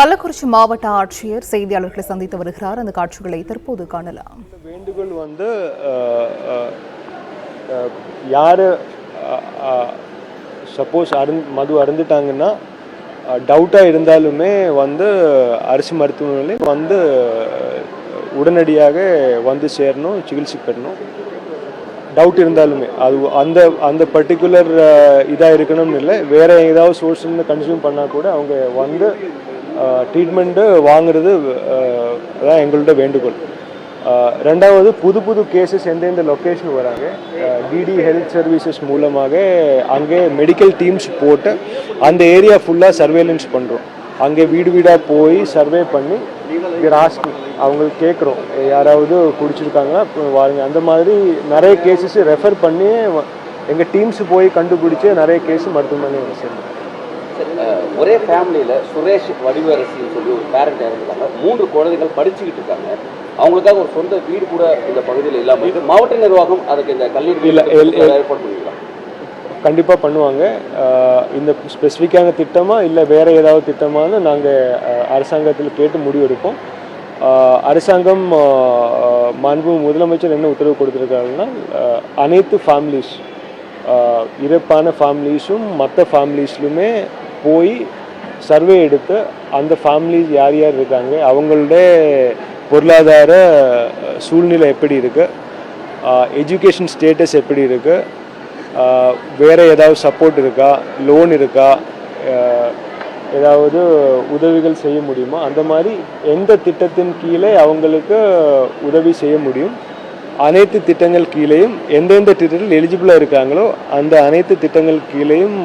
கள்ளக்குறிச்சி மாவட்ட ஆட்சியர் செய்தியாளர்களை சந்தித்து வருகிறார். அந்த காட்சிகளை தற்போது காணலாம். வேண்டுகோள் யாரு சப்போஸ் மது அருந்துட்டாங்கன்னா டவுட்டா இருந்தாலுமே அரசு மருத்துவமனை உடனடியாக சேரணும், சிகிச்சை பெறணும். டவுட் இருந்தாலுமே அது அந்த பர்டிகுலர் இதாக இருக்கணும்னு இல்லை, வேற ஏதாவது சோர்ஸ்ன்னு கன்சியூம் பண்ணால் கூட அவங்க ட்ரீட்மெண்ட்டு வாங்குறது அதான் எங்களோட வேண்டுகோள். ரெண்டாவது, புது கேசஸ் எந்தெந்த லொக்கேஷன் வராங்க, டிடி ஹெல்த் சர்வீசஸ் மூலமாக அங்கே மெடிக்கல் டீம்ஸ் போட்டு அந்த ஏரியா ஃபுல்லாக சர்வேலன்ஸ் பண்ணுறோம். அங்கே வீடாக போய் சர்வே பண்ணி அவங்களுக்கு கேட்குறோம், யாராவது குடிச்சிருக்காங்கன்னா வாருங்க. அந்த மாதிரி நிறைய கேசஸ் ரெஃபர் பண்ணி எங்கள் டீம்ஸ் போய் கண்டுபிடிச்சி நிறைய கேஸ் மருத்துவமனை சேர்ந்தோம். ஒரே ஃபேமிலியில் சுரேஷ் வடிவரசின்னு சொல்லி ஒரு பேரண்ட் இறந்துருக்காங்க. 3 குழந்தைகள் படிச்சுக்கிட்டு இருக்காங்க. அவங்களுக்காக ஒரு சொந்த வீடு கூட இந்த பகுதியில் இல்லாமல் இருக்குது. மாவட்ட நிர்வாகம் அதுக்கு இந்த கல்லூரியில் ஏற்பாடு பண்ணிக்கலாம். கண்டிப்பாக பண்ணுவாங்க. இந்த ஸ்பெசிஃபிக்கான திட்டமாக இல்லை வேறு ஏதாவது திட்டமானு நாங்கள் அரசாங்கத்தில் கேட்டு முடிவெடுப்போம். அரசாங்கம் மாண்பு முதலமைச்சர் என்ன உத்தரவு கொடுத்துருக்காங்கன்னா, அனைத்து ஃபேமிலிஸ், இறப்பான ஃபேமிலிஸும் மற்ற ஃபேமிலிஸ்லுமே போய் சர்வே எடுத்து அந்த ஃபேமிலிஸ் யார் யார் இருக்காங்க, அவங்களோட பொருளாதார சூழ்நிலை எப்படி இருக்குது, எஜுகேஷன் ஸ்டேட்டஸ் எப்படி இருக்குது, வேறு ஏதாவது சப்போர்ட் இருக்கா, லோன் இருக்கா, ஏதாவது உதவிகள் செய்ய முடியுமா, அந்த மாதிரி எந்த திட்டத்தின் கீழே அவங்களுக்கு உதவி செய்ய முடியும், அனைத்து திட்டங்கள் கீழேயும் எந்தெந்த திட்டத்தில் எலிஜிபிளாக இருக்காங்களோ அந்த அனைத்து திட்டங்கள் கீழேயும்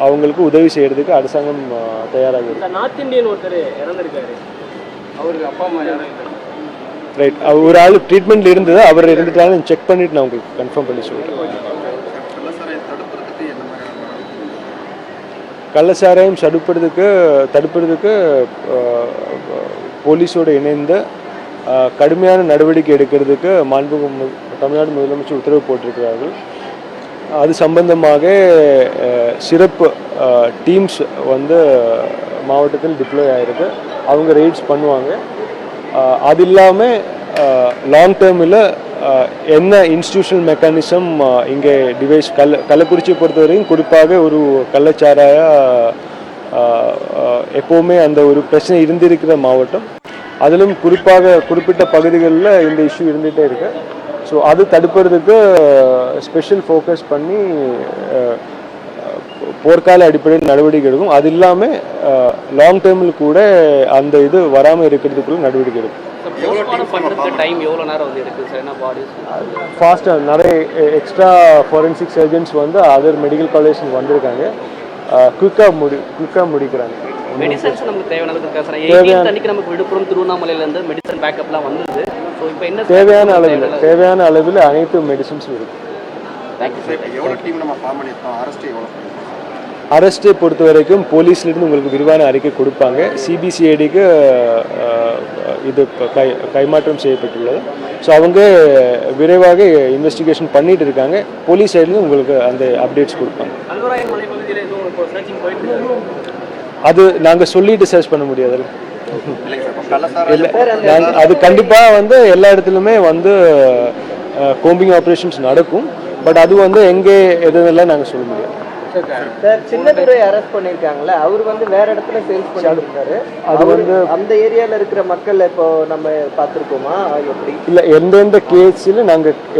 அவங்களுக்கு உதவி செய்கிறதுக்கு அரசாங்கம் தயாராக இருக்கு. நார்த் இந்தியன் ஒருத்தர் இறந்துருக்காரு, அவருக்கு அப்பா அம்மா ரைட். ஒரு ஆள் ட்ரீட்மெண்ட்டில் இருந்தது, அவர் இருந்துட்டாலும் செக் பண்ணிவிட்டு நான் உங்களுக்கு கன்ஃபார்ம் பண்ணி சொல்கிறேன். கள்ளச்சாராயம் தடுப்பதற்கு போலீஸோடு இணைந்து கடுமையான நடவடிக்கை எடுக்கிறதுக்கு தமிழ்நாடு முதலமைச்சர் உத்தரவு போட்டிருக்கிறார்கள். அது சம்பந்தமாக சிறப்பு டீம்ஸ் மாவட்டத்தில் டிப்ளாய் ஆகிருக்கு. அவங்க ரெய்ட்ஸ் பண்ணுவாங்க. அது இல்லாமல் லாங் டேர்மில் என்ன இன்ஸ்டிடியூஷனல் மெக்கானிசம் இங்கே டிவைஸ் கள்ளக்குறிச்சியை பொறுத்தவரைக்கும் குறிப்பாக ஒரு கள்ளச்சாராய எப்போவுமே அந்த ஒரு பிரச்சனை இருந்திருக்கிற மாவட்டம். அதிலும் குறிப்பிட்ட பகுதிகளில் இந்த இஷ்யூ இருந்துகிட்டே இருக்கு. ஸோ அது தடுப்பதற்கு ஸ்பெஷல் ஃபோக்கஸ் பண்ணி போர்க்கால அடிப்படையில் நடவடிக்கை எடுக்கும். அது இல்லாமல் லாங் டேர்மில் கூட அந்த இது வராமல் இருக்கிறதுக்குள்ள நடவடிக்கை எடுக்கும். ஃபாஸ்ட்டாக நிறைய extra forensic surgeons other medical college வந்திருக்காங்க. குயிக்காக முடிக்கிறாங்க. மெடிசன்ஸ் நமக்கு தேவையான அளவில் அனைத்து மெடிசன்ஸும் இருக்கு. அரெஸ்ட்டை பொறுத்த வரைக்கும் போலீஸ்லேருந்து உங்களுக்கு விரிவான அறிக்கை கொடுப்பாங்க. சிபிசிஐடிக்கு இது கைமாற்றம் செய்யப்பட்டுள்ளது. ஸோ அவங்க விரைவாக இன்வெஸ்டிகேஷன் பண்ணிட்டு இருக்காங்க. போலீஸ் சைட்லேருந்து உங்களுக்கு அந்த அப்டேட்ஸ் கொடுப்பாங்க. அது நாங்கள் சொல்லிட்டு சர்ச் பண்ண முடியாது. இல்லை, அது கண்டிப்பாக எல்லா இடத்துலையுமே கோம்பிங் ஆப்ரேஷன்ஸ் நடக்கும். பட் அது எங்கே எதுலாம் நாங்கள் சொல்ல முடியாது. சார், சின்னதுரை அரெஸ்ட் பண்ணியிருக்காங்களே, அவர் வேற இடத்துல சேல்ஸ் பண்ணியிருக்காரு. அது அந்த ஏரியாவில் இருக்கிற மக்கள் இப்போ நம்ம பார்த்துருக்கோமா எப்படி? இல்லை, எந்தெந்த கேஸில்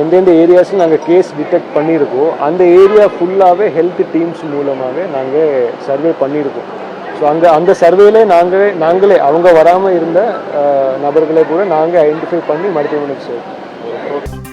எந்தெந்த ஏரியாஸில் நாங்கள் கேஸ் டிடெக்ட் பண்ணியிருக்கோம் அந்த ஏரியா ஃபுல்லாகவே ஹெல்த் டீம்ஸ் மூலமாக நாங்கள் சர்வே பண்ணியிருக்கோம். ஸோ அந்த சர்வேலே நாங்களே அவங்க வராமல் இருந்த நபர்களை கூட நாங்கள் ஐடென்டிஃபை பண்ணி மருத்துவமனைக்கு சேர்ப்போம்.